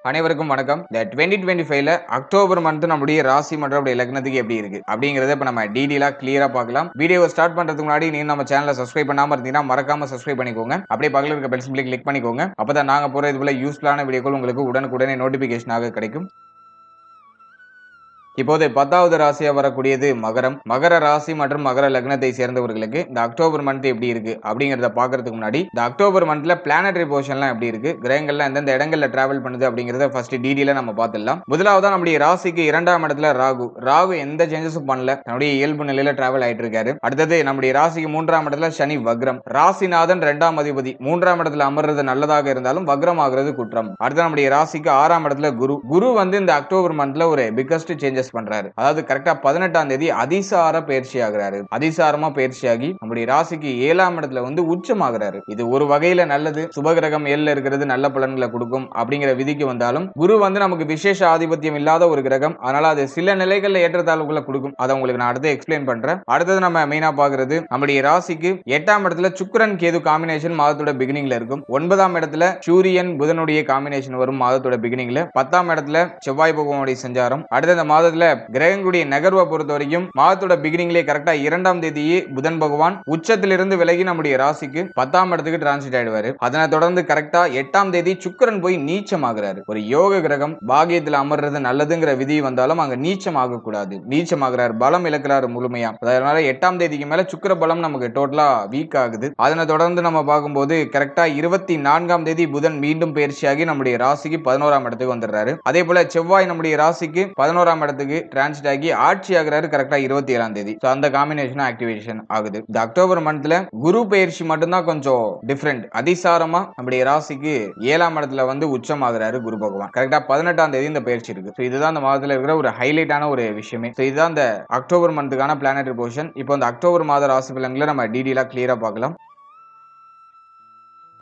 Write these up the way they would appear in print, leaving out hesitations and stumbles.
அனைவருக்கும் வணக்கம். இந்த 2025ல அக்டோபர் மந்த் நம்முடைய ராசி மற்றும் நம்முடைய லக்னத்துக்கு எப்படி இருக்கு அப்படிங்கறத இப்ப நம்ம டீடைலா கிளியரா பார்க்கலாம். வீடியோவை ஸ்டார்ட் பண்றதுக்கு முன்னாடி நீங்க நம்ம சேனலை சப்ஸ்கிரைப் பண்ணாம இருந்தீங்கன்னா மறக்காம சப்ஸ்கிரைப் பண்ணிக்கோங்க. அப்படியே பக்கத்துல இருக்க பெல் சிம்பிளை கிளிக் பண்ணிக்கோங்க. அப்பதான் நாங்க போற இது போல யூஸ்ஃபுல்லான வீடியோக்கள் உங்களுக்கு உடனுக்குடனே நோட்டிபிகேஷனாக கிடைக்கும். இப்போது 10வது ராசியா வரக்கூடியது மகரம். மகர ராசி மற்றும் மகர லக்னத்தை சேர்ந்தவர்களுக்கு இந்த அக்டோபர் மந்த் எப்படி இருக்கு அப்படிங்கறத பாக்குறதுக்கு முன்னாடி இந்த அக்டோபர் மந்த்ல பிளானட்டரி பொசிஷன்லாம் எப்படி இருக்கு, கிரகங்கள்லாம் எந்தெந்த இடங்கள்ல டிராவல் பண்ணுது அப்படிங்கறத ஃபர்ஸ்ட் டீடைலா நம்ம பார்த்துடலாம். முதலாவதா நம்முடைய ராசிக்கு 2ஆம் இடத்துல ராகு எந்த சேஞ்சஸும் பண்ணல, நம்முடைய இயல்பு நிலையில டிராவல் ஆயிட்டு இருக்காரு. அடுத்தது நம்முடைய ராசிக்கு 3ஆம் இடத்துல சனி வக்ரம். ராசிநாதன் 2ஆம் அதிபதி 3ஆம் இடத்துல அமர்றது நல்லதாக இருந்தாலும் வக்ரம் ஆகிறது குற்றம். அடுத்து நம்முடைய ராசிக்கு 6ஆம் இடத்துல குரு வந்து இந்த அக்டோபர் மந்த்ல ஒரு பிகஸ்ட் சேஞ்சஸ் பண்றாரு. அதாவது கரெக்டா 18ஆம் தேதி அதிசார பயிற்சி ஆகிறாரு. அதிசாரமா பயிற்சியாகி நம்முடைய ராசிக்கு 7ஆம் இடத்துல வந்து உச்சமாகிறாரு. இது ஒரு வகையில நல்லது. சுபகிரகம் 7ல இருக்கிறது நல்ல பலன்களை கொடுக்கும் அப்படிங்கிற விதிக்கு வந்தாலும் குரு வந்து நமக்கு விசேஷ ஆதிபத்தியம் இல்லாத ஒரு கிரகம். அதனால அது சில நிலைகள்ல ஏற்றத்தாழ்வுகளை கொடுக்கும். அதை உங்களுக்கு நான் அடுத்து எக்ஸ்பிளைன் பண்றேன். அடுத்தது நம்ம மெயினா பாக்குறது நம்முடைய ராசிக்கு 8ஆம் இடத்துல சுக்கிரன் கேது காம்பினேஷன் மாதத்தோட பிகினிங்ல இருக்கும். 9ஆம் இடத்துல சூரியன் புதனுடைய காம்பினேஷன் வரும் மாதத்தோட பிகினிங்ல. 10ஆம் இடத்துல செவ்வாய் பகவானுடைய சஞ்சாரம். அடுத்த இந்த மாதத்துல கிரகங்களுடைய நகர்வை பொறுத்த வரைக்கும் மாதத்தோட பிகினிங்லேயே கரெக்டா 2ஆம் தேதியே புதன் பகவான் உச்சத்திலிருந்து விலகி நம்முடைய ராசிக்கு 10ஆம் இடத்துக்கு டிரான்சிட் ஆயிடுவாரு. அதனை தொடர்ந்து கரெக்டா 8ஆம் தேதி சுக்கிரன் போய் நீச்சமாகிறாரு. ஒரு யோக கிரகம் பாகியத்தில் அமர்றது நல்லதுங்கிற விதி வந்தாலும் அங்க நீச்சம் ஆகக்கூடாது. நீச்சமாகிறார், பலம் இழக்கிறாரு முழுமையா. அதனால 8ஆம் தேதிக்கு மேல சுக்கிர பலம் நமக்கு டோட்டலா வீக் ஆகுது. அதனை தொடர்ந்து நம்ம பார்க்கும்போது கரெக்டா 24ஆம் தேதி புதன் மீண்டும் பயிற்சியாகி நம்முடைய ராசிக்கு 11ஆம் இடத்துக்கு வந்துடுறாரு. அதே போல செவ்வாய் நம்முடைய ராசிக்கு 11ஆம் இடத்துக்கு டிரான்சிட் ஆகி ஆட்சி ஆகிறாரு கரெக்டா 27ஆம் தேதி. சோ அந்த காம்பினேஷன் ஆக்டிவேஷன் ஆகுது. இந்த அக்டோபர் மந்த்ல குரு பயிற்சி மட்டும்தான் கொஞ்சம் டிஃபரெண்ட். அதிசாரமா நம்முடைய ராசிக்கு 7ஆம் இடத்துல வந்து உச்சம் ஆகிறாரு குரு பகவான். கரெக்டா 18ஆம் தேதி இந்த பயிற்சி இருக்கு. சோ இதுதான் இந்த மாதத்துல இருக்கிற ஒரு ஹைலைட்டான ஒரு விஷயமே. சோ இதுதான் இந்த அக்டோபர் மந்த்துக்கான பிளானட்டரி பொசிஷன். இப்போ இந்த அக்டோபர் மாத ராசி பலன்களை நம்ம டீடைலா கிளியரா பார்க்கலாம்.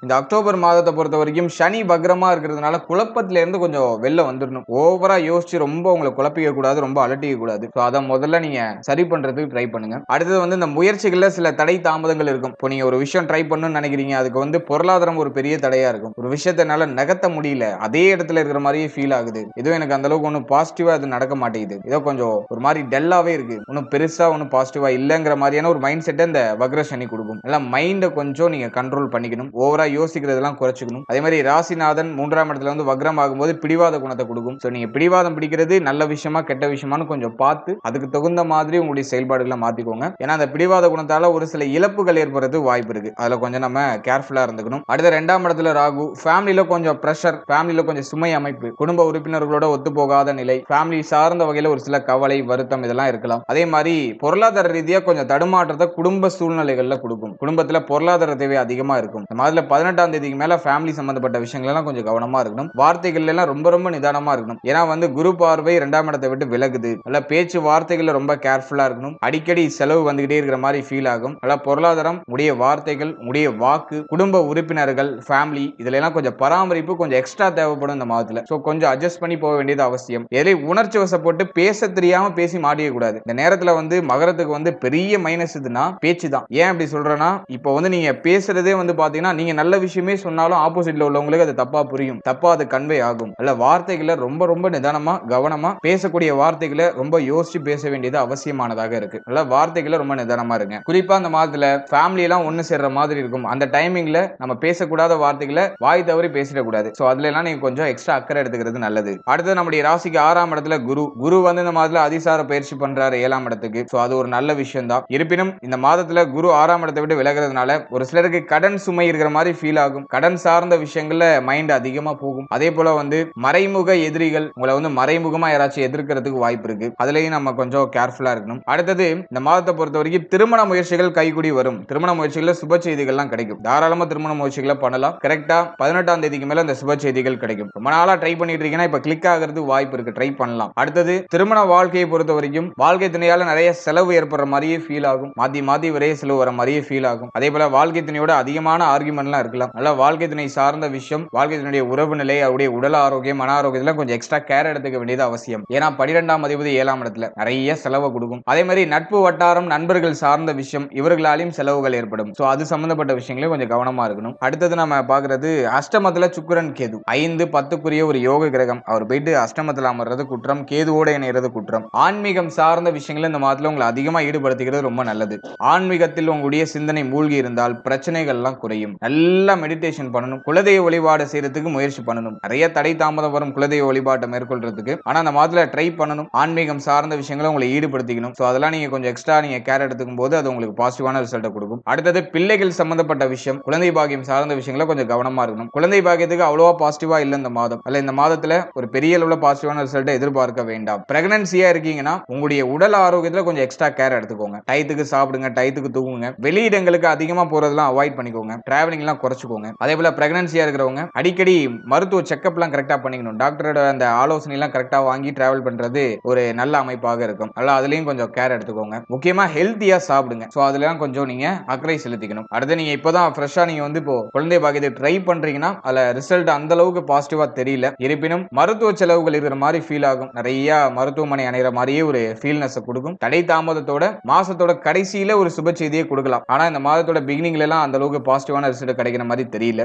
இந்த அக்டோபர் மாதத்தை பொறுத்த வரைக்கும் சனி வக்ரமா இருக்கிறதுனால குழப்பத்தில இருந்து கொஞ்சம் வெளில வந்துடணும். ஓவரா யோசிச்சு ரொம்ப உங்களை குழப்பிக்க கூடாது, ரொம்ப அலட்டிக்க கூடாது. அதை முதல்ல நீங்க சரி பண்றதுக்கு ட்ரை பண்ணுங்க. அடுத்தது வந்து இந்த முயற்சிகள்ல சில தடை தாமதங்கள் இருக்கும். இப்போ நீங்க ஒரு விஷயம் ட்ரை பண்ணணும்னு நினைக்கிறீங்க, அதுக்கு வந்து பொருளாதாரம் ஒரு பெரிய தடையா இருக்கும். ஒரு விஷயத்தை என்னால நகர்த்த முடியல, அதே இடத்துல இருக்கிற மாதிரியே ஃபீல் ஆகுது. ஏதோ எனக்கு அந்த அளவுக்கு ஒன்றும் பாசிட்டிவா அது நடக்க மாட்டேங்குது, ஏதோ கொஞ்சம் ஒரு மாதிரி டல்லாவே இருக்கு, ஒன்றும் பெருசா ஒன்றும் பாசிட்டிவா இல்லைங்கிற மாதிரியான ஒரு மைண்ட் செட்டை இந்த வக்ர சனி கொடுக்கும். எல்லாம் மைண்டை கொஞ்சம் நீங்க கண்ட்ரோல் பண்ணிக்கணும். ஓவரா யோசிக்கிறதெல்லாம் குறைச்சிக்கணும். அதே மாதிரி ராசிநாதன் 3ஆம் இடத்துல வந்து வக்ரம் ஆகும்போது பிடிவாத குணத்தை கொடுக்கும். சோ நீங்க பிடிவாதம் பிடிக்கிறது நல்ல விஷயமா கெட்ட விஷயமானு கொஞ்சம் பார்த்து அதுக்கு தகுந்த மாதிரி உங்களுடைய செயல்பாடுகளை மாத்திக்கோங்க. ஏன்னா அந்த பிடிவாத குணத்தால ஒரு சில இழப்புகள் ஏற்படுறது வாய்ப்பு இருக்கு. அதுல கொஞ்சம் நம்ம கேர்ஃபுல்லா இருந்துக்கணும். அடுத்த 2ஆம் இடத்துல ராகு. ஃபேமிலியில கொஞ்சம் பிரஷர், ஃபேமிலியில கொஞ்சம் சுமை அமைப்பு, குடும்ப உறுப்பினர்களோட ஒத்து போகாத நிலை, ஃபேமிலி சார்ந்த வகையில ஒரு சில கவலை வருத்தம் இதெல்லாம் இருக்கலாம். அதே மாதிரி பொருளாதார ரீதியா கொஞ்சம் தடுமாற்றத்தை குடும்ப சூழ்நிலைகள்ல கொடுக்கும். குடும்பத்துல பொருளாதார தேவை அதிகமா இருக்கும். இந்த மாதிரி 18ஆம் தேதிக்கு மேல ஃபேமிலி சம்பந்தப்பட்ட விஷயங்கள் எல்லாம் கொஞ்சம் கவனமா இருக்கணும். வார்த்தைகள் எல்லாம் ரொம்ப நிதானமா இருக்கணும். ஏன்னா வந்து குரு பார்வை 2ஆம் இடத்தை விட்டு விலகுது. நல்ல பேச்சு வார்த்தைகள்ல ரொம்ப கேர்ஃபுல்லா இருக்கணும். அடிக்கடி செலவு வந்துகிட்டே இருக்கிற மாதிரி ஃபீல் ஆகும். நல்ல பொருளாதாரம், உடைய வார்த்தைகள், உடைய வாக்கு, குடும்ப உறுப்பினர்கள், ஃபேமிலி இதுல எல்லாம் கொஞ்சம் பராமரிப்பு கொஞ்சம் எக்ஸ்ட்ரா தேவைப்படும் இந்த மாதத்துல. சோ கொஞ்சம் அட்ஜஸ்ட் பண்ணி போக வேண்டியது அவசியம். எதிலே உணர்ச்சி வசப்பட்டு பேச தெரியாம பேசி மாட்டிக்க கூடாது. இந்த நேரத்துல வந்து மகரத்துக்கு வந்து பெரிய மைனஸ் இதுனா பேச்சு தான். ஏன் அப்படி சொல்றேன்னா, இப்போ வந்து நீங்க பேசுறதே வந்து பாத்தீங்கன்னா நீங்க நல்ல விஷயமே சொன்னாலும் ஆப்போசிட்ல உள்ளவங்களுக்கு அது தப்பா புரியும், தப்பா அது கன்வே ஆகும். அல்ல வார்த்தைகளை ரொம்ப நிதானமா கவனமா பேசக்கூடிய வார்த்தைகளை ரொம்ப யோசிச்சு பேச வேண்டியது அவசியமானதாக இருக்கு. அல்ல வார்த்தைகளை ரொம்ப நிதானமா இருங்க. குறிப்பா அந்த மாதத்துல ஃபேமிலி எல்லாம் ஒண்ணு சேர்ற மாதிரி இருக்கும். அந்த டைமிங்ல நம்ம பேசக்கூடாத வார்த்தைகளை வாய் தவறி பேசிடக்கூடாது. சோ அதுல எல்லாம் நீங்க கொஞ்சம் எக்ஸ்ட்ரா அக்கறை எடுத்துக்கிறது நல்லது. அடுத்து நம்முடைய ராசிக்கு 6ஆம் இடத்துல குரு வந்து இந்த மாதத்துல அதிசார பயிற்சி பண்றாரு 7ஆம் இடத்துக்கு. சோ அது ஒரு நல்ல விஷயம் தான். இருப்பினும் இந்த மாதத்துல குரு 6ஆம் இடத்தை விட்டு விலகிறதுனால ஒரு சிலருக்கு கடன் சுமை இருக்கிற மாதிரி ஃபீல் ஆகும். கடன் சார்ந்த விஷயங்கள்ல மைண்ட் அதிகமா போகும். அதே போல வந்து மறைமுக எதிரிகள் உங்களை வந்து மறைமுகமா யாராச்சும் எதிர்க்கிறதுக்கு வாய்ப்பு இருக்கு. அதுலயும் நம்ம கொஞ்சம் கேர்ஃபுல்லா இருக்கணும். அடுத்தது இந்த மாதத்தை பொறுத்த வரைக்கும் திருமண முயற்சிகள் கைகூடி வரும். திருமண முயற்சிகள் சுப செய்திகள்லாம் கிடைக்கும். தாராளமா திருமண முயற்சிகளை பண்ணலாம். கரெக்டா 18ஆம் தேதிக்கு மேல அந்த சுப செய்திகள் கிடைக்கும். ரொம்ப நாளா ட்ரை பண்ணிட்டு இருக்கீங்கன்னா இப்ப கிளிக் ஆகிறது வாய்ப்பு இருக்கு. ட்ரை பண்ணலாம். அடுத்தது திருமண வாழ்க்கையை பொறுத்த வரைக்கும் வாழ்க்கை துணையால நிறைய செலவு ஏற்படுற மாதிரியே ஃபீல் ஆகும். மாத்தி விரைய செலவு வர மாதிரியே ஃபீல் ஆகும். அதே போல வாழ்க்கை துணையோட அதிகமான ஆர்குமெண்ட்லாம் இருக்கலாம். நல்ல வாழ்க்கை துணை சார்ந்த விஷயம், வாழ்க்கை துணையுடைய உறவு நிலை, அவருடைய உடல் ஆரோக்கியம், மன ஆரோக்கியத்துல கொஞ்சம் எக்ஸ்ட்ரா கேர் எடுத்துக்க வேண்டியது அவசியம். ஏன்னா 12ஆம் அதிபதி 7ஆம் இடத்துல நிறைய செலவு கொடுக்கும். அதே மாதிரி நட்பு வட்டாரம், நண்பர்கள் சார்ந்த விஷயம், இவர்களாலையும் செலவுகள் ஏற்படும். சோ அது சம்பந்தப்பட்ட விஷயங்களையும் கொஞ்சம் கவனமா இருக்கணும். அடுத்தது நம்ம பாக்குறது அஷ்டமத்துல சுக்கிரன் கேது 5 10க்குரிய ஒரு யோக கிரகம். அவர் போயிட்டு அஷ்டமத்துல அமர்றது குற்றம், கேதுவோட இணைறது குற்றம். ஆன்மீகம் சார்ந்த விஷயங்கள் இந்த மாதத்துல உங்களை அதிகமா ஈடுபடுத்திக்கிறது ரொம்ப நல்லது. ஆன்மீகத்தில் உங்களுடைய சிந்தனை மூழ்கி இருந்தால் பிரச்சனைகள் எல்லாம் குறையும். நல்லா மெடிடேஷன் பண்ணணும். குலதெய்வ வழிபாடு செய்யறதுக்கு முயற்சி பண்ணணும். நிறைய தடை தாமதம் வரும் குலதெய்வ வழிபாட்டை மேற்கொள்றதுக்கு. ஆனா அந்த மாதத்துல ட்ரை பண்ணணும். ஆன்மீகம் சார்ந்த விஷயங்களை உங்களை ஈடுபடுத்திக்கணும். சோ அதெல்லாம் நீங்க கொஞ்சம் எக்ஸ்ட்ரா நீங்க கேர் எடுத்துக்கும் போது அது உங்களுக்கு பாசிட்டிவான ரிசல்ட்டை கொடுக்கும். அடுத்தது பிள்ளைகள் சம்பந்தப்பட்ட விஷயம், குழந்தை பாக்கியம் சார்ந்த விஷயங்களை கொஞ்சம் கவனமா இருக்கணும். குழந்தை பாக்கியத்துக்கு அவ்வளவா பாசிட்டிவா இல்ல இந்த மாதம். அல்ல இந்த மாதத்துல ஒரு பெரிய அளவுல பாசிட்டிவான ரிசல்ட்டை எதிர்பார்க்க வேண்டாம். பிரெக்னன்சியா இருக்கீங்கன்னா உங்களுடைய உடல் ஆரோக்கியத்துல கொஞ்சம் எக்ஸ்ட்ரா கேர் எடுத்துக்கோங்க. டயத்துக்கு சாப்பிடுங்க, டயத்துக்கு தூங்குங்க. வெளியிடங்களுக்கு அதிகமா போறதெல்லாம் அவாய்ட் பண்ணிக்கோங்க. டிராவலிங் எல்லாம் குறைச்சுக்கோங்க. அதே போல பிரெக்னன்சியா இருக்கிறவங்க அடிக்கடி மருத்துவ செக்அப் எல்லாம் கரெக்டா பண்ணிக்கணும். டாக்டரோட அந்த ஆலோசனை எல்லாம் கரெக்டா வாங்கி டிராவல் பண்றது ஒரு நல்ல அமைப்பாக இருக்கும். அதனால அதுலயும் கொஞ்சம் கேர் எடுத்துக்கோங்க. முக்கியமா ஹெல்த்தியா சாப்பிடுங்க. சோ அதெல்லாம் கொஞ்சம் நீங்க அக்கறை செலுத்திக்கணும். அடுத்து நீங்க இப்பதான் ஃப்ரெஷ்ஷா நீங்க வந்து இப்போ குழந்தை பாக்கியத்தை ட்ரை பண்றீங்கன்னா அதுல ரிசல்ட் அந்த அளவுக்கு பாசிட்டிவா தெரியல. இருப்பினும் மருத்துவ செலவுகள் இருக்கிற மாதிரி ஃபீல் ஆகும். நிறைய மருத்துவமனை அணைகிற மாதிரியே ஒரு ஃபீல்னஸ் கொடுக்கும். தடை தாமதத்தோட மாசத்தோட கடைசியில ஒரு சுப செய்தியை கொடுக்கலாம். ஆனா இந்த மாதத்தோட பிகினிங்ல எல்லாம் அந்த அளவுக்கு பாசிட்டிவான ரிசல்ட் கிடைக்கிற மாதிரி தெரியல.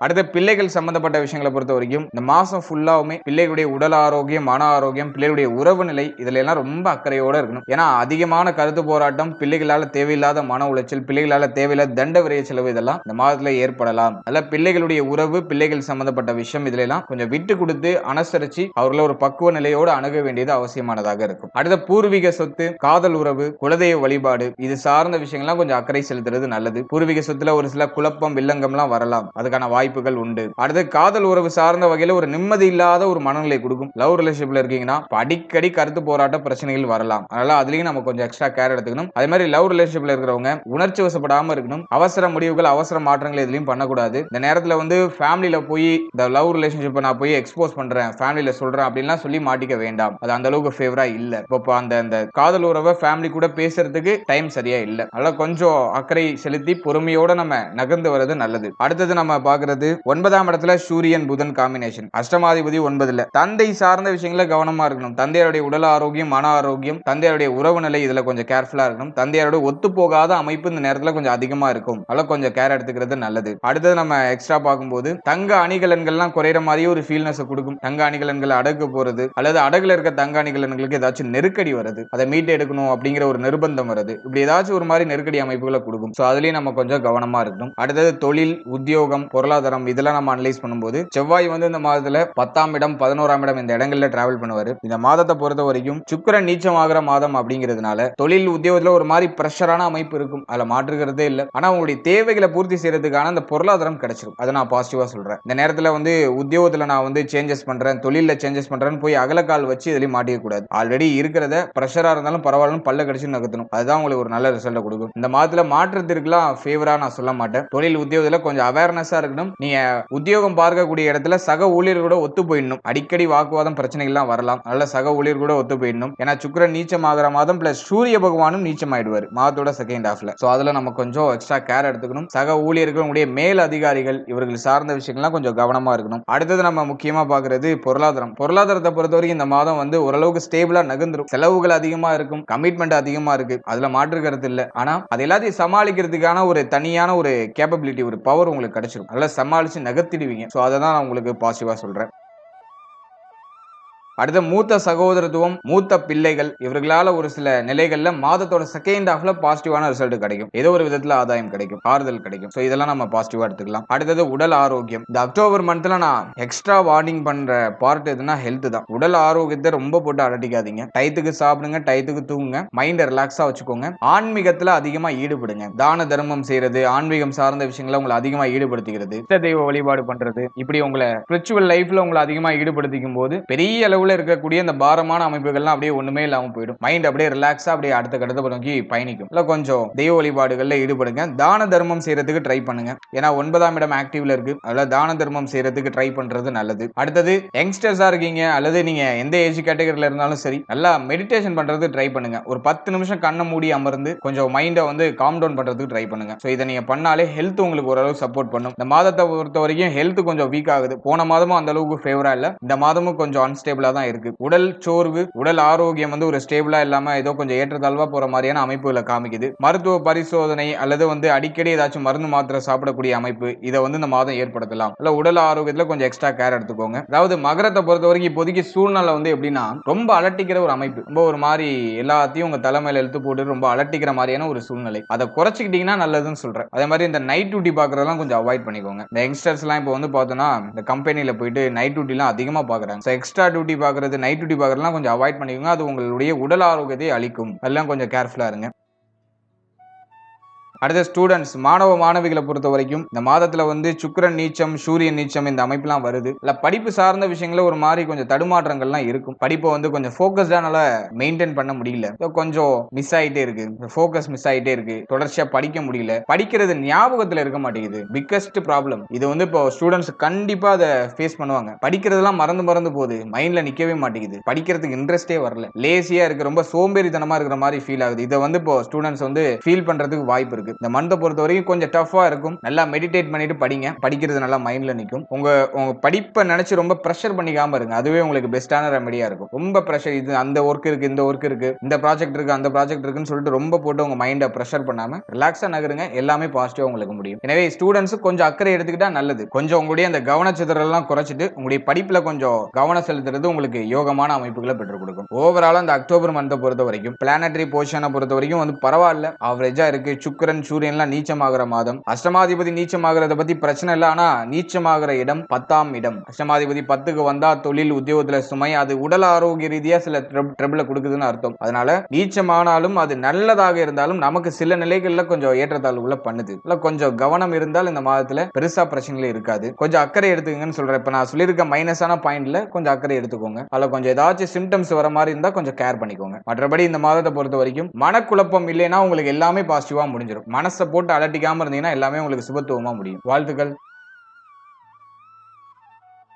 அடுத்த பிள்ளைகள் சம்பந்தப்பட்ட விஷயங்களை பொறுத்த வரைக்கும் இந்த மாசம் ஃபுல்லாவுமே பிள்ளைகளுடைய உடல் ஆரோக்கியம், மன ஆரோக்கியம், பிள்ளைகளுடைய உறவு நிலை இதுல எல்லாம் ரொம்ப அக்கறையோட இருக்கணும். ஏன்னா அதிகமான கருத்து போராட்டம், பிள்ளைகளால தேவையில்லாத மன உளைச்சல், பிள்ளைகளால தேவையில்லாத தண்ட விரைய செலவு இதெல்லாம் இந்த மாதத்துல ஏற்படலாம். அல்ல பிள்ளைகளுடைய உறவு, பிள்ளைகள் சம்பந்தப்பட்ட விஷயம் இதுல எல்லாம் கொஞ்சம் விட்டு கொடுத்து அனுசரிச்சு அவர்களை ஒரு பக்குவ நிலையோடு அணுக வேண்டியது அவசியமானதாக இருக்கும். அடுத்த பூர்வீக சொத்து, காதல் உறவு, குலதெய்வ வழிபாடு இது சார்ந்த விஷயங்கள்லாம் கொஞ்சம் அக்கறை செலுத்துறது நல்லது. பூர்வீக சொத்துல ஒரு சில குழப்பம், வில்லங்கம் எல்லாம் வரலாம். அதுக்கான வாய்ப்புகள் உண்டு. அடுத்து காதல் உறவு சார்ந்த வகையில ஒரு நிம்மதி இல்லாத ஒரு மனநிலை கொடுக்கும். லவ் ரிலேஷன்ஷிப்ல இருக்கீங்கன்னா அடிக்கடி கருத்து போராட்ட பிரச்சனைகள் வரலாம். அதனால அதுலயும் நம்ம கொஞ்சம் எக்ஸ்ட்ரா கேர் எடுத்துக்கணும். அதே மாதிரி லவ் ரிலேஷன்ஷிப்ல இருக்கிறவங்க உணர்ச்சி வசப்படாம இருக்கணும். அவசர முடிவுகள், அவசர மாற்றங்கள் எதுலயும் பண்ணக்கூடாது. இந்த நேரத்துல வந்து ஃபேமிலியில போய் இந்த லவ் ரிலேஷன்ஷிப்பை நான் போய் எக்ஸ்போஸ் பண்றேன், ஃபேமிலியில சொல்றேன் அப்படின்லாம் சொல்லி மாட்டிக்க வேண்டாம். அது அந்த அளவுக்கு ஃபேவரா இல்ல. இப்போ அந்த காதல் உறவை ஃபேமிலி கூட பேசுறதுக்கு டைம் சரியா இல்ல. அதனால கொஞ்சம் அக்கறை செலுத்தி பொறுமையோட நம்ம நகர்ந்து வர்றது நல்லது. அடுத்தது நம்ம பாக்குறது 9ஆம் இடத்துல சூரியன் புதன் காம்பினேஷன். அஷ்டமாதிபதி 9ல. தந்தை சார்ந்த விஷயங்கள கவனமா இருக்கணும். தந்தையருடைய உடல் ஆரோக்கியம், மன ஆரோக்கியம், தந்தையருடைய உறவு நிலை இதுல கொஞ்சம் கேர்ஃபுல்லா இருக்கணும். தந்தையரோட ஒத்து போகாத அமைப்பு இந்த நேரத்துல கொஞ்சம் அதிகமா இருக்கும். அதெல்லாம் கொஞ்சம் கேர் எடுத்துக்கிறது நல்லது. அடுத்தது நம்ம எக்ஸ்ட்ரா பார்க்கும்போது தங்க அணிகலன்கள்லாம் குறையிற மாதிரி ஒரு ஃபீல்னஸ் கொடுக்கும். தங்க அணிகலன்களை அடகு போறது அல்லது அடகுல இருக்க தங்க அணிகலன்களுக்கு ஏதாச்சும் நெருக்கடி வருது, அதை மீட்டு எடுக்கணும் அப்படிங்கிற ஒரு நிர்பந்தம் வருது. இப்படி ஏதாச்சும் ஒரு மாதிரி நெருக்கடி அமைப்புகளை கொடுக்கும். சோ அதுலயும் நம்ம கொஞ்சம் கவனமா இருக்கணும். அடுத்தது தொழில், உத்தியோகம், பொருளாதாரம் இதெல்லாம் நம்ம அனலைஸ் பண்ணும்போது செவ்வாய் வந்து இந்த மாதத்துல 10ஆம் இடம், 11ஆம் இடம் இந்த இடங்கள்ல டிராவல் பண்ணுவாரு. இந்த மாதத்தை பொறுத்த வரைக்கும் சுக்கிரன் நீச்சமாகிற மாதம் அப்படிங்கிறதுனால தொழில் உத்தியோகத்துல ஒரு மாதிரி பிரஷரான அமைப்பு இருக்கும். அதுல மாற்றுகிறதே இல்ல. ஆனா உங்களுடைய தேவைகளை பூர்த்தி செய்யறதுக்கான அந்த பொருளாதாரம் கிடைச்சிடும். அதை நான் பாசிட்டிவா சொல்றேன். இந்த நேரத்துல வந்து உத்தியோகத்துல நான் வந்து சேஞ்சஸ் பண்றேன், தொழில சேஞ்சஸ் பண்றேன்னு போய் அகலக்கால் வச்சு இதுலயும் மாட்டிக்க கூடாது. ஆல்ரெடி இருக்கிறத பிரஷரா இருந்தாலும் பரவாயில்ல பல்ல கடிச்சு நகர்த்தணும். அதுதான் உங்களுக்கு ஒரு நல்ல ரிசல்ட் கொடுக்கும். இந்த மாதத்துல மாற்றத்திற்குலாம் ஃபேவரா நான் சொல்ல மாட்டேன். தொழில் உத்தியோகத்துல கொஞ்சம் அவேர்னஸா இருக்கணும். நீங்க உத்தியோகம் பார்க்கக்கூடிய இடத்துல சக ஊழியர்களோட ஒத்து போயிடணும். அடிக்கடி வாக்குவாதம் பிரச்சனைகள்லாம் வரலாம். அதனால சக ஊழியர்களோட ஒத்து போயிடணும். ஏன்னா சுக்கிரன் நீச்சமாகிற மாதம் பிளஸ் சூரிய பகவானும் நீச்சமாயிடுவார் மாதத்தோட செகண்ட் ஹாஃப்ல. சோ அதுல நம்ம கொஞ்சம் எக்ஸ்ட்ரா கேர் எடுத்துக்கணும். சக ஊழியர்கள், உங்களுடைய மேல் அதிகாரிகள் இவர்கள் சார்ந்த விஷயங்கள்லாம் கொஞ்சம் கவனமா இருக்கணும். அடுத்தது நம்ம முக்கியமா பாக்குறது பொருளாதாரம். பொருளாதாரத்தை பொறுத்தவரைக்கும் இந்த மாதம் வந்து ஓரளவுக்கு ஸ்டேபிளா நகர்ந்துரும். செலவுகள் அதிகமா இருக்கும், கமிட்மெண்ட் அதிகமா இருக்கு, அதுல மாற்று கருத்து இல்ல. ஆனா அது எல்லாத்தையும் சமாளிக்கிறதுக்கான ஒரு தனியான ஒரு கேப்பபிலிட்டி, ஒரு பவர் உங்களுக்கு கிடைச்சிடும். அதெல்லாம் சமாளிச்சு நகர்த்திடுவீங்க. சோ அதை தான் நான் உங்களுக்கு பாசிட்டிவா சொல்றேன். அடுத்த மூத்த சகோதரத்துவம், மூத்த பிள்ளைகள் இவர்களால ஒரு சில நிலைகள்ல மாதத்தோட செகண்ட் ஹாஃப்ல பாசிட்டிவான ரிசல்ட் கிடைக்கும். ஏதோ ஒரு விதத்துல ஆதாயம் கிடைக்கும், ஆறுதல் கிடைக்கும். சோ இதெல்லாம் நம்ம பாசிட்டிவா எடுத்துக்கலாம். அடுத்தது உடல் ஆரோக்கியம். இந்த அக்டோபர் மந்த்ல நான் எக்ஸ்ட்ரா வார்னிங் பண்ற பார்ட் எதுனா ஹெல்த் தான். உடல் ஆரோக்கியத்தை ரொம்ப போட்டு அலட்டிக்காதீங்க. டயத்துக்கு சாப்பிடுங்க, டயத்துக்கு தூங்குங்க, மைண்டை ரிலாக்ஸா வச்சுக்கோங்க. ஆன்மீகத்துல அதிகமா ஈடுபடுங்க. தான தர்மம் செய்யறது, ஆன்மீகம் சார்ந்த விஷயங்களை உங்களை அதிகமா ஈடுபடுத்திக்கிறது, இஷ்ட தெய்வ வழிபாடு பண்றது, இப்படி உங்களை ஸ்பிரிச்சுவல் லைஃப்ல உங்களை அதிகமா ஈடுபடுத்திக்கும் போது பெரிய அளவு மனதளவுல இருக்கக்கூடிய இந்த பாரமான அமைப்புகள்லாம் அப்படியே ஒண்ணுமே இல்லாம போயிடும். மைண்ட் அப்படியே ரிலாக்ஸா அப்படியே அடுத்த கட்டத்தை நோக்கி பயணிக்கும். இல்ல கொஞ்சம் தெய்வ வழிபாடுகள்ல ஈடுபடுங்க. தான தர்மம் செய்யறதுக்கு ட்ரை பண்ணுங்க. ஏன்னா 9ஆம் இடம் ஆக்டிவ்ல இருக்கு. அதனால தான தர்மம் செய்யறதுக்கு ட்ரை பண்றது நல்லது. அடுத்தது யங்ஸ்டர்ஸா இருக்கீங்க அல்லது நீங்க எந்த ஏஜ் கேட்டகரியில இருந்தாலும் சரி, நல்லா மெடிடேஷன் பண்றது ட்ரை பண்ணுங்க. ஒரு 10 நிமிஷம் கண்ணை மூடி அமர்ந்து கொஞ்சம் மைண்டை வந்து காம் டவுன் பண்றதுக்கு ட்ரை பண்ணுங்க. சோ இதை நீங்க பண்ணாலே ஹெல்த் உங்களுக்கு ஓரளவு சப்போர்ட் பண்ணும். இந்த மாதத்தை பொறுத்த வரைக்கும் ஹெல்த் கொஞ்சம் வீக் ஆகுது. போன மாதமும் அந்த அளவுக்கு ஃபேவரா இல்ல. இந்த மாதமும் கொஞ்சம் அன்ஸ்டேபிளா தான் இருக்கு. உடல் சோர்வு, உடல் ஆரோக்கியம் வந்து ஒரு ஸ்டேபிளா இல்லாம ஏதோ கொஞ்சம் ஏற்றத்தாழ்வா போற மாதிரியான அமைப்புகளை காமிக்குது. மருத்துவ பரிசோதனை அல்லது வந்து அடிக்கடி ஏதாச்சும் மருந்து மாத்திரை சாப்பிடக்கூடிய அமைப்பு இதை வந்து இந்த மாதம் ஏற்படுத்தலாம். இல்ல உடல் ஆரோக்கியத்துல கொஞ்சம் எக்ஸ்ட்ரா கேர் எடுத்துக்கோங்க. அதாவது மகரத்தை பொறுத்த வரைக்கும் இப்போதைக்கு சூழ்நிலை வந்து எப்படின்னா ரொம்ப அலட்டிக்கிற ஒரு அமைப்பு. ரொம்ப ஒரு மாதிரி எல்லாத்தையும் உங்க தலைமையில எழுத்து போட்டு ரொம்ப அலட்டிக்கிற மாதிரியான ஒரு சூழ்நிலை. அதை குறைச்சிக்கிட்டீங்கன்னா நல்லதுன்னு சொல்றேன். அதே மாதிரி இந்த நைட் டியூட்டி பாக்குறதெல்லாம் கொஞ்சம் அவாய்ட் பண்ணிக்கோங்க. இந்த யங்ஸ்டர்ஸ் எல்லாம் இப்போ வந்து பார்த்தோம்னா இந்த கம்பெனில போயிட்டு நைட் டியூட்டி எல்லாம் அதிகமா பாக்குறாங்க. எக்ஸ்ட்ரா டியூட்டி பாக்குறது, நைட் டியூட்டி பாக்குறதுலாம் கொஞ்சம் அவாய்ட் பண்ணிக்கோங்க. அது உங்களுடைய உடல் ஆரோக்கியத்தை அளிக்கும். அதெல்லாம் கொஞ்சம் கேர்ஃபுல்லா இருங்க. அடுத்த ஸ்டூடெண்ட்ஸ், மாணவ மாணவிகளை பொறுத்த வரைக்கும் இந்த மாதத்துல வந்து சுக்கிரன் நீச்சம், சூரியன் நீச்சம் இந்த அமைப்புலாம் வருது. இல்ல படிப்பு சார்ந்த விஷயங்கள ஒரு மாதிரி கொஞ்சம் தடுமாற்றங்கள்லாம் இருக்கும். படிப்பை வந்து கொஞ்சம் ஃபோக்கஸ்டானால மெயின்டைன் பண்ண முடியல. கொஞ்சம் மிஸ் ஆயிட்டே இருக்கு. ஃபோக்கஸ் மிஸ் ஆயிட்டே இருக்கு. தொடர்ச்சியா படிக்க முடியல. படிக்கிறது ஞாபகத்துல இருக்க மாட்டேங்குது. Biggest problem. இது வந்து இப்போ ஸ்டூடெண்ட்ஸ் கண்டிப்பா அதை ஃபேஸ் பண்ணுவாங்க. படிக்கிறதெல்லாம் மறந்து மறந்து போகுது. மைண்ட்ல நிக்கவே மாட்டேங்குது. படிக்கிறதுக்கு இன்ட்ரெஸ்டே வரல. லேசியா இருக்கு. ரொம்ப சோம்பேறித்தனமா இருக்கிற மாதிரி ஃபீல் ஆகுது. இதை வந்து இப்போ ஸ்டூடெண்ட்ஸ் வந்து ஃபீல் பண்றதுக்கு வாய்ப்பு இருக்கு. இந்த மந்தை பொறுத்த வரைக்கும் கொஞ்சம் டஃபா இருக்கும். நல்லா மெடிடேட் பண்ணிட்டு படிங்க. படிக்கிறது நல்லா மைண்ட்ல நிக்கும். உங்க படிப்பை நினைச்சு ரொம்ப பிரஷர் பண்ணிக்காம இருங்க. அதுவே உங்களுக்கு பெஸ்டான ரெமெடியா இருக்கும். ரொம்ப பிரஷர், இது அந்த ஒர்க் இருக்கு, இந்த ஒர்க் இருக்கு, இந்த ப்ராஜெக்ட் இருக்கு, அந்த ப்ராஜெக்ட் இருக்குன்னு சொல்லிட்டு ரொம்ப போட்டு உங்க மைண்டை பிரஷர் பண்ணாம ரிலாக்ஸா நகருங்க. எல்லாமே பாசிட்டிவா உங்களுக்கு முடியும். எனவே ஸ்டூடெண்ட்ஸ் கொஞ்சம் அக்கறை எடுத்துக்கிட்டா நல்லது. கொஞ்சம் உங்களுடைய அந்த கவனச்சிதறல் எல்லாம் குறைச்சிட்டு உங்களுடைய படிப்புல கொஞ்சம் கவனம் செலுத்துறது உங்களுக்கு யோகமான அமைப்புகளை பெற்றுக் கொடுக்கும். ஓவராலா அந்த அக்டோபர் மந்தை பொறுத்த வரைக்கும் பிளானட்டரி பொசிஷனை பொறுத்த வரைக்கும் வந்து பரவாயில்ல, ஆவரேஜா இருக்கு. சுக்கிரன் சூரியன்லாம் நீச்சமாகிற மாதம். அஷ்டமாதிபதி நீச்சமாகிறத பத்தி பிரச்சனை இல்ல. ஆனா நீச்சமாகிற இடம் 10ஆம் இடம். அஷ்டமாதிபதி 10க்கு வந்தா தொழில் உத்தியோகத்துல சுமை, அது உடல் ஆரோக்கிய ரீதியா சில ட்ரபிள கொடுக்குதுன்னு அர்த்தம். அதனால நீச்சமானாலும் அது நல்லதாக இருந்தாலும் நமக்கு சில நிலைகள்ல கொஞ்சம் ஏற்றத்தாழ்வுகளை பண்ணுது. இல்ல கொஞ்சம் கவனம் இருந்தால் இந்த மாதத்துல பெருசா பிரச்சனைகள் இருக்காது. கொஞ்சம் அக்கறை எடுத்துக்கங்கன்னு சொல்றேன். இப்ப நான் சொல்லியிருக்க மைனஸான பாயிண்ட்ல கொஞ்சம் அக்கறை எடுத்துக்கோங்க. அதுல கொஞ்சம் ஏதாச்சும் சிம்டம்ஸ் வர மாதிரி இருந்தா கொஞ்சம் கேர் பண்ணிக்கோங்க. மற்றபடி இந்த மாதத்தை பொறுத்த வரைக்கும் மனக்குழப்பம் இல்லைன்னா உங்களுக்கு எல்லாமே பாசிட்டிவா முடிஞ்சிடும். மனசை போட்டு அலட்டிக்காம இருந்தீங்கன்னா எல்லாமே உங்களுக்கு சுபத்துவமா முடியும். வாழ்த்துக்கள்.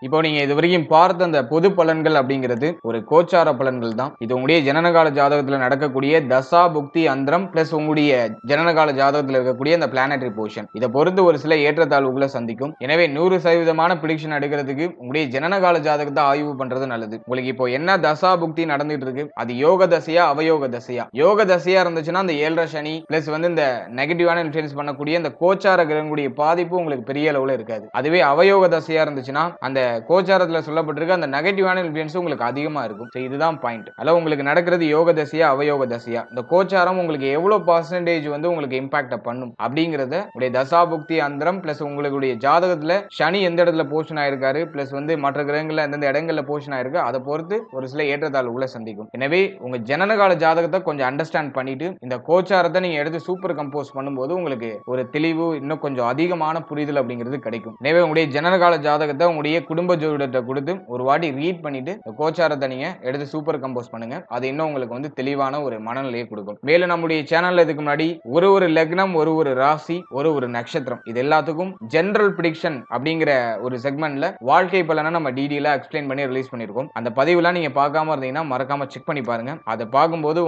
இப்போ நீங்க இது வரைக்கும் பார்த்த அந்த பொது பலன்கள் அப்படிங்கிறது ஒரு கோச்சார பலன்கள் தான். இது உங்களுடைய ஜனனகால ஜாதகத்துல நடக்கக்கூடிய தசா புக்தி அந்தரம் பிளஸ் உங்களுடைய ஜனனகால ஜாதகத்துல இருக்கக்கூடிய அந்த பிளானட்டரி பொசிஷன், இதை பொறுத்து ஒரு சில ஏற்றத்தாழ்வுகளை சந்திக்கும். எனவே 100% பிரிடிக்ஷன் எடுக்கிறதுக்கு உங்களுடைய ஜனனகால ஜாதகத்தை ஆய்வு பண்றது நல்லது. உங்களுக்கு இப்போ என்ன தசா புக்தி நடந்துட்டு இருக்கு, அது யோக தசையா அவயோக தசையா? யோக தசையா இருந்துச்சுன்னா அந்த 7.5 சனி பிளஸ் வந்து இந்த நெகட்டிவான இன்ஃபுளுன்ஸ் பண்ணக்கூடிய அந்த கோச்சார கிரகங்களுடைய பாதிப்பு உங்களுக்கு பெரிய அளவுல இருக்காது. அதுவே அவயோக தசையா இருந்துச்சுன்னா அந்த கோச்சாரத்துல சொல்லப்பட்டிருக்க அந்த நெகட்டிவான இன்ஃப்ளூயன்ஸ் உங்களுக்கு அதிகமா இருக்கும். இதுதான் பாயிண்ட். அல்ல உங்களுக்கு நடக்கிறது யோக தசையா அவயோக தசையா, இந்த கோச்சாரம் உங்களுக்கு எவ்வளவு பர்சன்டேஜ் வந்து உங்களுக்கு இம்பாக்ட் பண்ணும் அப்படிங்கறத உடைய தசாபுக்தி அந்தரம் பிளஸ் உங்களுடைய ஜாதகத்துல சனி எந்த இடத்துல போஷன் ஆயிருக்காரு பிளஸ் வந்து மற்ற கிரகங்கள்ல எந்தெந்த இடங்கள்ல போஷன் ஆயிருக்கு அதை பொறுத்து ஒரு சில ஏற்றத்தாழ்வுகளை சந்திக்கும். எனவே உங்க ஜனனகால ஜாதகத்தை கொஞ்சம் அண்டர்ஸ்டாண்ட் பண்ணிட்டு இந்த கோச்சாரத்தை நீங்க எடுத்து சூப்பர் கம்போஸ் பண்ணும்போது உங்களுக்கு ஒரு தெளிவு, இன்னும் கொஞ்சம் அதிகமான புரிதல் அப்படிங்கிறது கிடைக்கும். எனவே உங்களுடைய ஜனனகால ஜாதகத்தை உங்களுடைய குடும்ப ஜோதிடத்தை கொடுத்து ஒரு வாட்டி ரீட் பண்ணிட்டு கோச்சாரத்தை நீங்க எடுத்து சூப்பர் கம்போஸ் பண்ணுங்க. அது இன்னும் உங்களுக்கு வந்து தெளிவான ஒரு மனநிலையை கொடுக்கும். மேலும் நம்முடைய சேனல்ல இதுக்கு முன்னாடி ஒரு லக்னம், ஒரு ராசி, ஒரு நட்சத்திரம், இது எல்லாத்துக்கும் ஜெனரல் பிரிடிக்ஷன் அப்படிங்கிற ஒரு செக்மெண்ட்ல வாழ்க்கை பலனை நம்ம டீடைலா எக்ஸ்பிளைன் பண்ணி ரிலீஸ் பண்ணிருக்கோம். அந்த பதிவுலாம் நீங்க பார்க்காம இருந்தீங்கன்னா மறக்காம செக் பண்ணி பாருங்க. அதை பார்க்கும்போது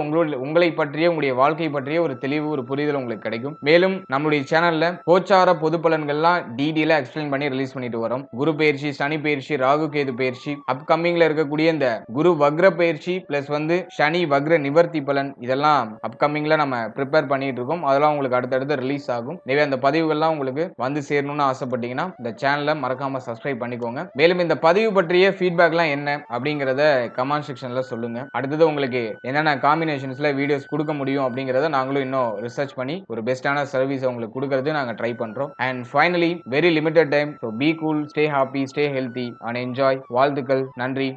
உங்களை பற்றிய உங்களுடைய வாழ்க்கை பற்றிய ஒரு தெளிவு, ஒரு புரிதல் உங்களுக்கு கிடைக்கும். மேலும் நம்மளுடைய சேனல்ல கோச்சார பொது பலன்கள்லாம் டீடைலா எக்ஸ்பிளைன் பண்ணி ரிலீஸ் பண்ணிட்டு வரோம். குரு பயிற்சி, சனி பயிற்சி, ராகு கேது பயிற்சி, அப்கமிங்ல இருக்கக்கூடிய இந்த குரு வக்ர பயிற்சி பிளஸ் வந்து சனி வக்ர நிவர்த்தி பலன், இதெல்லாம் அப்கமிங்ல நம்ம ப்ரிப்பேர் பண்ணிட்டு இருக்கோம். அதெல்லாம் உங்களுக்கு அடுத்தடுத்து ரிலீஸ் ஆகும். எனவே அந்த பதிவுகள்லாம் உங்களுக்கு வந்து சேரணும்னு ஆசைப்பட்டீங்கன்னா இந்த சேனலை மறக்காம சப்ஸ்கிரைப் பண்ணிக்கோங்க. மேலும் இந்த பதிவு பற்றிய ஃபீட்பேக்லாம் என்ன அப்படிங்கறத கமெண்ட் செக்ஷன்ல சொல்லுங்க. அடுத்தது உங்களுக்கு என்னென்ன காம்பினேஷன்ஸ்ல வீடியோஸ் கொடுக்க முடியும் அப்படிங்கறத நாங்களும் இன்னும் ரிசர்ச் பண்ணி ஒரு பெஸ்டான சர்வீஸ் உங்களுக்கு கொடுக்கறது நாங்க ட்ரை பண்றோம். And finally very limited time, so be cool, stay happy, stay healthy and enjoy. வாழ்த்துக்கள். நன்றி.